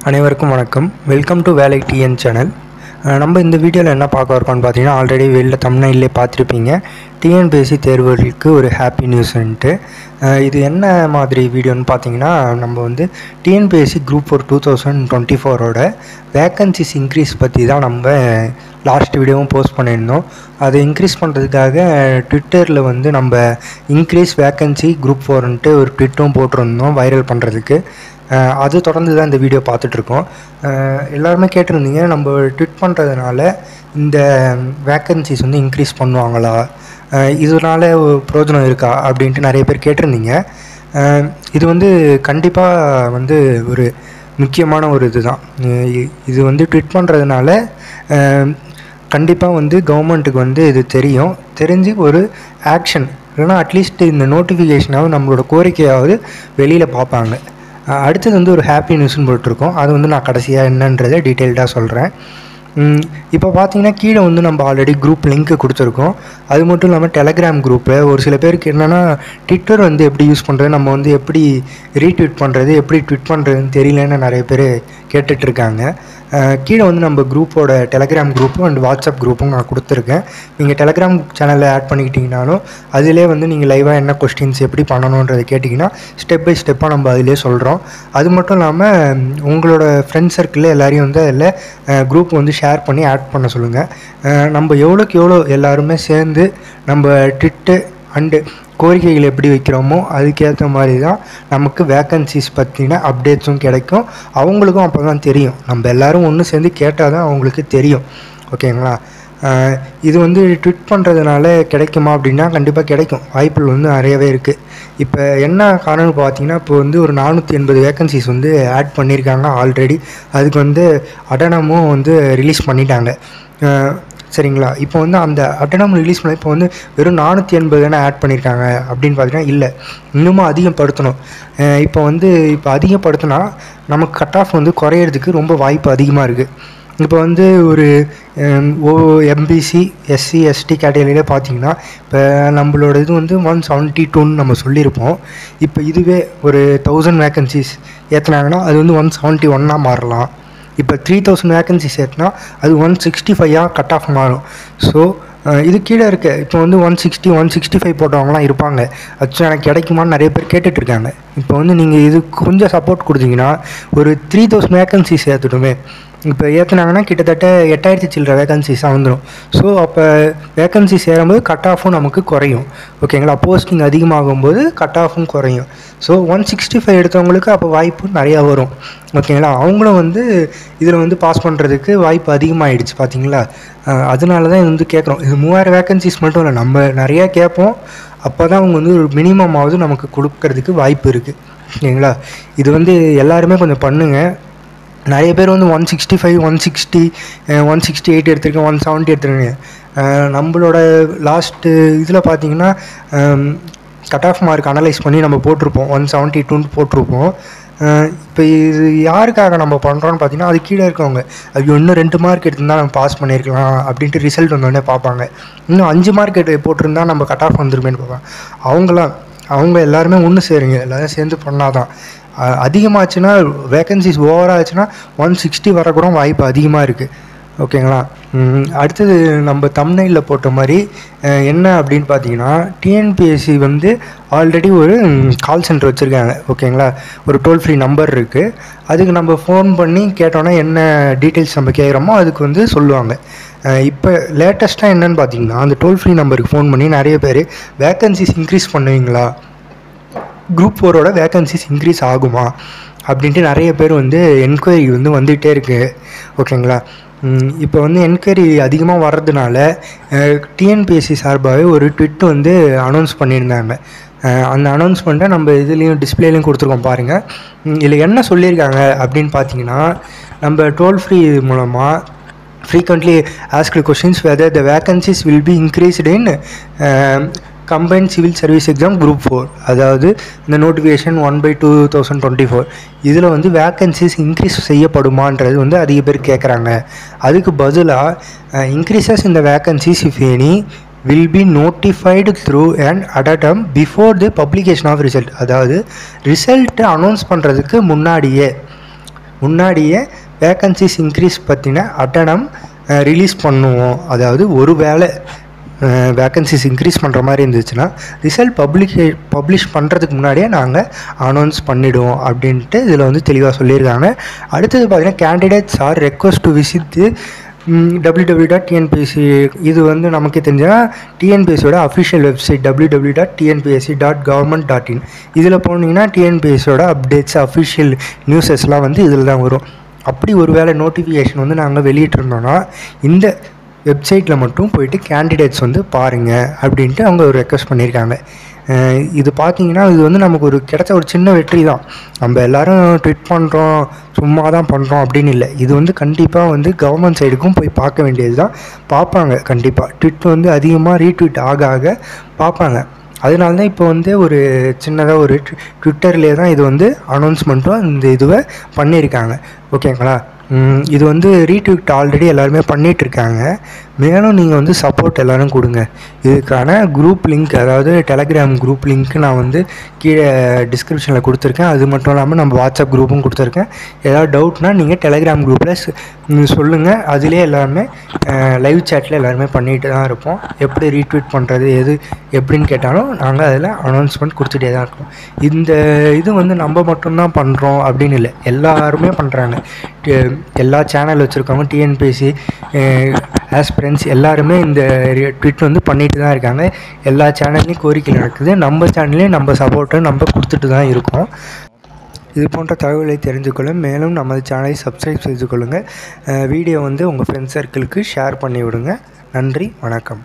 அனைவருக்கும் வணக்கம். Welcome to வேலை டிஎன் சேனல். நம்ம இந்த வீடியோவில் என்ன பார்க்க இருக்கோம்னு பார்த்தீங்கன்னா, ஆல்ரெடி வெளியில் தம்ப்நெயிலே பார்த்துருப்பீங்க. டிஎன்பிஎஸ்சி தேர்வுகளுக்கு ஒரு ஹாப்பி நியூஸ்ன்ட்டு. இது என்ன மாதிரி வீடியோன்னு பார்த்தீங்கன்னா, நம்ம வந்து டிஎன்பிஎஸ்சி குரூப் 4 2024ஓட வேக்கன்சிஸ் இன்க்ரீஸ் பற்றி தான் நம்ம லாஸ்ட் வீடியோவும் போஸ்ட் பண்ணியிருந்தோம். அதை இன்க்ரீஸ் பண்ணுறதுக்காக ட்விட்டரில் வந்து நம்ம இன்க்ரீஸ் வேக்கன்சி குரூப் 4ன்ட்டு ஒரு ட்விட்டும் போட்டிருந்தோம் வைரல் பண்ணுறதுக்கு. அது தொடர்ந்து தான் இந்த வீடியோ பார்த்துட்ருக்கோம். எல்லாருமே கேட்டிருந்தீங்க, நம்ம ட்விட் பண்ணுறதுனால இந்த வேக்கன்சிஸ் வந்து இன்க்ரீஸ் பண்ணுவாங்களா, இதனால் பிரயோஜனம் இருக்கா அப்படின்ட்டு நிறைய பேர் கேட்டிருந்தீங்க. இது வந்து கண்டிப்பாக வந்து ஒரு முக்கியமான ஒரு இது தான். இது வந்து ட்விட் பண்ணுறதுனால கண்டிப்பாக வந்து கவர்மெண்ட்டுக்கு வந்து இது தெரிஞ்சு ஒரு ஆக்ஷன் இல்லைனா அட்லீஸ்ட் இந்த நோட்டிஃபிகேஷனாவது நம்மளோட கோரிக்கையாவது வெளியில் பார்ப்பாங்க. அடுத்தது வந்து ஒரு ஹாப்பி நியூஸ்னு போட்டிருக்கோம். அது வந்து நான் கடைசியாக என்னன்றதை டீட்டெயில்டாக சொல்கிறேன். இப்போ பார்த்தீங்கன்னா கீழே வந்து நம்ம ஆல்ரெடி குரூப் லிங்க்கு கொடுத்துருக்கோம். அது மட்டும் இல்லாமல் டெலகிராம் குரூப்பு ஒரு சில பேருக்கு என்னென்னா ட்விட்டர் வந்து எப்படி யூஸ் பண்ணுறது, நம்ம வந்து எப்படி ரீட்வீட் பண்ணுறது, எப்படி ட்விட் பண்ணுறதுன்னு தெரியலன்னு நிறைய பேர் கேட்டுட்ருக்காங்க. கீழே வந்து நம்ம குரூப்போட டெலகிராம் குரூப்பும் அண்ட் வாட்ஸ்அப் குரூப்பும் நான் கொடுத்துருக்கேன். நீங்கள் டெலகிராம் சேனலில் ஆட் பண்ணிக்கிட்டிங்கனாலும் அதிலே வந்து நீங்கள் லைவாக என்ன கொஸ்டின்ஸ் எப்படி பண்ணணுன்றதை கேட்டிங்கன்னா ஸ்டெப் பை ஸ்டெப்பாக நம்ம அதிலே சொல்கிறோம். அது மட்டும் இல்லாமல் உங்களோட ஃப்ரெண்ட்ஸ் சர்க்கிளில் எல்லாரையும் வந்து அதில் குரூப் வந்து ஷேர் பண்ணி ஆட் பண்ண சொல்லுங்கள். நம்ம எவ்வளோக்கு எவ்வளோ எல்லாருமே சேர்ந்து நம்ம ட்விட்டு அண்டு கோரிக்கைகள் எப்படி வைக்கிறோமோ அதுக்கேற்ற மாதிரி தான் நமக்கு வேக்கன்சிஸ் பற்றின அப்டேட்ஸும் கிடைக்கும். அவங்களுக்கும் அப்போ தான் தெரியும். நம்ம எல்லோரும் ஒன்று சேர்ந்து கேட்டால் தான் அவங்களுக்கு தெரியும். ஓகேங்களா? இது வந்து ட்விட் பண்ணுறதுனால கிடைக்குமா அப்படின்னா கண்டிப்பாக கிடைக்கும். வாய்ப்புகள் வந்து நிறையவே இருக்குது. இப்போ என்ன காரணம்னு பார்த்தீங்கன்னா, இப்போ வந்து ஒரு 480 வேக்கன்சிஸ் வந்து ஆட் பண்ணியிருக்காங்க ஆல்ரெடி. அதுக்கு வந்து அட்டனமும் வந்து ரிலீஸ் பண்ணிட்டாங்க. சரிங்களா? இப்போ வந்து அந்த அட்டனம் ரிலீஸ் பண்ண இப்போ வந்து வெறும் 480 ஆட் பண்ணியிருக்காங்க அப்படின்னு பார்த்தீங்கன்னா இல்லை, இன்னமும் அதிகப்படுத்தணும். இப்போ அதிகப்படுத்தினா நமக்கு கட் ஆஃப் வந்து குறையிறதுக்கு ரொம்ப வாய்ப்பு அதிகமாக இருக்குது. இப்போ வந்து ஒரு எம்பிசி எஸ்சி எஸ்டி கேட்டகரியில் பார்த்தீங்கன்னா இப்போ நம்மளோட இது வந்து 172ன்னு நம்ம சொல்லியிருப்போம். இப்போ இதுவே ஒரு 1000 வேக்கன்சிஸ் ஏற்றினாங்கன்னா அது வந்து 171 மாறலாம். இப்போ 3000 வேக்கன்சிஸ் ஏற்றினா அது 165 கட் ஆஃப் மாறும். ஸோ இது கீழே இருக்க இப்போ வந்து 160 165 போட்டவங்களாம் இருப்பாங்க. ஆக்சுவலாக எனக்கு கிடைக்குமான்னு நிறைய பேர் கேட்டுட்ருக்காங்க. இப்போ வந்து நீங்கள் இது கொஞ்சம் சப்போர்ட் கொடுத்தீங்கன்னா ஒரு 3000 வேக்கன்சிஸ் ஏற்றுட்டுமே. இப்போ ஏற்றுனாங்கன்னா கிட்டத்தட்ட 8000 சில்லற வேக்கன்சிஸாக வந்துடும். ஸோ அப்போ வேக்கன்சிஸ் ஏறும்போது கட் ஆஃபும் நமக்கு குறையும். ஓகேங்களா? போஸ்டிங் அதிகமாகும்போது கட் ஆஃபும் குறையும். ஸோ 165 எடுத்தவங்களுக்கு அப்போ வாய்ப்பு நிறையா வரும். ஓகேங்களா? அவங்களும் வந்து இதில் வந்து பாஸ் பண்ணுறதுக்கு வாய்ப்பு அதிகமாகிடுச்சு. பார்த்தீங்களா? அதனால தான் இது வந்து கேட்குறோம். இது 3000 வேக்கன்சிஸ் மட்டும் இல்லை, நம்ம நிறையா கேட்போம். அப்போ தான் அவங்க வந்து ஒரு மினிமமாவது நமக்கு கொடுக்கறதுக்கு வாய்ப்பு இருக்குது. ஓகேங்களா? இது வந்து எல்லாருமே கொஞ்சம் பண்ணுங்கள். நிறைய பேர் வந்து 165 160 168 எடுத்துருக்கேன், 170 எடுத்துருக்கேன். நம்மளோட லாஸ்ட்டு இதில் பார்த்தீங்கன்னா கட் ஆஃப் மார்க் அனலைஸ் பண்ணி நம்ம போட்டிருப்போம், 172 போட்டிருப்போம். இப்போ இது யாருக்காக நம்ம பண்ணுறோன்னு பார்த்தீங்கன்னா, அது கீழே இருக்கவங்க ஐயோ இன்னும் 2 மார்க் எடுத்திருந்தால் நம்ம பாஸ் பண்ணியிருக்கலாம் அப்படின்ட்டு ரிசல்ட் வந்தோடனே பார்ப்பாங்க. இன்னும் 5 மார்க் போட்டிருந்தா நம்ம கட் ஆஃப் வந்துருமேன்னு பார்ப்பாங்க. அவங்க எல்லாருமே ஒன்று சேருங்க, எல்லோரும் சேர்ந்து பண்ணால் தான். அதிகமாகச்சுன்னா வேக்கன்சிஸ் ஓவராச்சுன்னா 160 வரக்கூட வாய்ப்பு அதிகமாக இருக்குது. ஓகேங்களா? அடுத்தது நம்ம தம்ப்நெயிலில் போட்ட மாதிரி என்ன அப்படின்னு பார்த்தீங்கன்னா, டிஎன்பிஎஸ்சி வந்து ஆல்ரெடி ஒரு கால் சென்டர் வச்சுருக்காங்க. ஓகேங்களா? ஒரு டோல் ஃப்ரீ நம்பர் இருக்குது. அதுக்கு நம்ம ஃபோன் பண்ணி கேட்டோன்னா என்ன டீட்டெயில்ஸ் நம்ம கேட்குறோமோ அதுக்கு வந்து சொல்லுவாங்க. இப்போ லேட்டஸ்ட்டாக என்னென்னு பார்த்தீங்கன்னா, அந்த டோல் ஃப்ரீ நம்பருக்கு ஃபோன் பண்ணி நிறைய பேர் வேக்கன்சிஸ் இன்க்ரீஸ் பண்ணுவீங்களா, குரூப் 4ஓட வேக்கன்சிஸ் இன்க்ரீஸ் ஆகுமா அப்படின்ட்டு நிறைய பேர் வந்து என்கொயரி வந்து வந்துகிட்டே இருக்குது. ஓகேங்களா? இப்போ வந்து என்கொயரி அதிகமாக வர்றதுனால டிஎன்பிஎஸ்சி சார்பாகவே ஒரு ட்விட் வந்து அனௌன்ஸ் பண்ணியிருந்தாங்க. அந்த அனௌன்ஸ்மெண்ட்டை நம்ம இதுலேயும் டிஸ்பிளேலையும் கொடுத்துருக்கோம் பாருங்கள். இதில் என்ன சொல்லியிருக்காங்க அப்படின்னு பார்த்தீங்கன்னா, நம்ம டோல் ஃப்ரீ மூலமாக frequently asked questions whether the vacancies will be increased in combined civil service exam group 4, அதாவது இந்த நோட்டிஃபிகேஷன் 1/2024 இதில் வந்து வேக்கன்சிஸ் இன்க்ரீஸ் செய்யப்படுமான்றது வந்து அதிக பேர் கேட்குறாங்க. அதுக்கு பதிலாக இன்க்ரீசஸ் இந்த vacancies if any will be notified through an addendum before the publication of result. அதாவது ரிசல்ட் அனௌன்ஸ் பண்ணுறதுக்கு முன்னாடியே முன்னாடியே வேக்கன்சிஸ் இன்க்ரீஸ் பற்றின அட்டனம் ரிலீஸ் பண்ணுவோம். அதாவது ஒரு வேளை வேக்கன்சிஸ் இன்க்ரீஸ் பண்ணுற மாதிரி இருந்துச்சுன்னா ரிசல்ட் பப்ளிஷ் பண்ணுறதுக்கு முன்னாடியே நாங்கள் அனௌன்ஸ் பண்ணிவிடுவோம் அப்படின்ட்டு இதில் வந்து தெளிவாக சொல்லியிருக்காங்க. அடுத்தது பார்த்திங்கன்னா candidates R request to visit www.tnpsc. இது வந்து நமக்கே தெரிஞ்சுன்னா டிஎன்பிஎஸ்சியோட அஃபிஷியல் வெப்சைட் www.tnpsc.government.in. இதில் போனீங்கன்னா டிஎன்பிஎஸ்சியோட அப்டேட்ஸ் அஃபிஷியல் நியூஸஸ்லாம் வந்து இதில் தான் வரும். அப்படி ஒரு வேளை நோட்டிஃபிகேஷன் வந்து நாங்கள் வெளியிட்டிருந்தோன்னா இந்த வெப்சைட்டில் மட்டும் போயிட்டு கேண்டிடேட்ஸ் வந்து பாருங்கள் அப்படின்ட்டு அவங்க ஒரு ரெக்வஸ்ட் பண்ணியிருக்காங்க. இது பார்த்தீங்கன்னா இது வந்து நமக்கு ஒரு கிடைச்ச ஒரு சின்ன வெற்றி தான். நம்ம எல்லோரும் ட்வீட் பண்ணுறோம், சும்மா தான் பண்ணுறோம் அப்படின்னு இல்லை. இது வந்து கண்டிப்பாக வந்து கவர்மெண்ட் சைடுக்கும் போய் பார்க்க வேண்டியது தான். பார்ப்பாங்க கண்டிப்பாக. ட்விட் வந்து அதிகமாக ரீட்வீட் ஆக பார்ப்பாங்க. அதனால தான் இப்போ வந்து ஒரு சின்னதாக ஒரு ட்விட்டர்லேயே தான் இது வந்து அனௌன்ஸ்மெண்ட்டும் இந்த இதுவை பண்ணியிருக்காங்க. ஓகேங்களா? இது வந்து ரீட்வீட் ஆல்ரெடி எல்லாருமே பண்ணிகிட்ருக்காங்க. மேலும் நீங்கள் வந்து சப்போர்ட் எல்லோரும் கொடுங்க. இதுக்கான குரூப் லிங்க், அதாவது டெலகிராம் குரூப் லிங்க் நான் வந்து கீழே டிஸ்கிரிப்ஷனில் கொடுத்துருக்கேன். அது மட்டும் இல்லாமல் நம்ம வாட்ஸ்அப் குரூப்பும் கொடுத்துருக்கேன். ஏதாவது டவுட்னால் நீங்கள் டெலகிராம் குரூப்பில் சொல்லுங்கள். அதிலே எல்லாருமே லைவ் சேட்டில் எல்லாருமே பண்ணிகிட்டு தான் இருப்போம். எப்படி ரீட்வீட் பண்ணுறது எப்படின்னு கேட்டாலும் நாங்கள் அதில் அனௌன்ஸ்மெண்ட் கொடுத்துட்டே தான் இருக்கோம். இந்த இது வந்து நம்ம மட்டும்தான் பண்ணுறோம் அப்படின்னு இல்லை, எல்லாருமே பண்ணுறாங்க. எல்லா சேனல் வச்சுருக்கவங்க டிஎன்பிஎஸ்சி ஆஸ்பிரன்ஸ் எல்லாருமே இந்த ட்வீட் வந்து பண்ணிட்டு தான் இருக்காங்க. எல்லா சேனல்லையும் கோரிக்கை நடக்குது. நம்ம சேனல்லையும் நம்ம சப்போர்ட்டை நம்ம கொடுத்துட்டு தான் இருக்கோம். இது போன்ற தகவலை தெரிஞ்சுக்கொள்ள மேலும் நமது சேனலை சப்ஸ்கிரைப் செய்து கொள்ளுங்கள். வீடியோ வந்து உங்கள் ஃப்ரெண்ட்ஸ் சர்க்கிளுக்கு ஷேர் பண்ணி விடுங்க. நன்றி, வணக்கம்.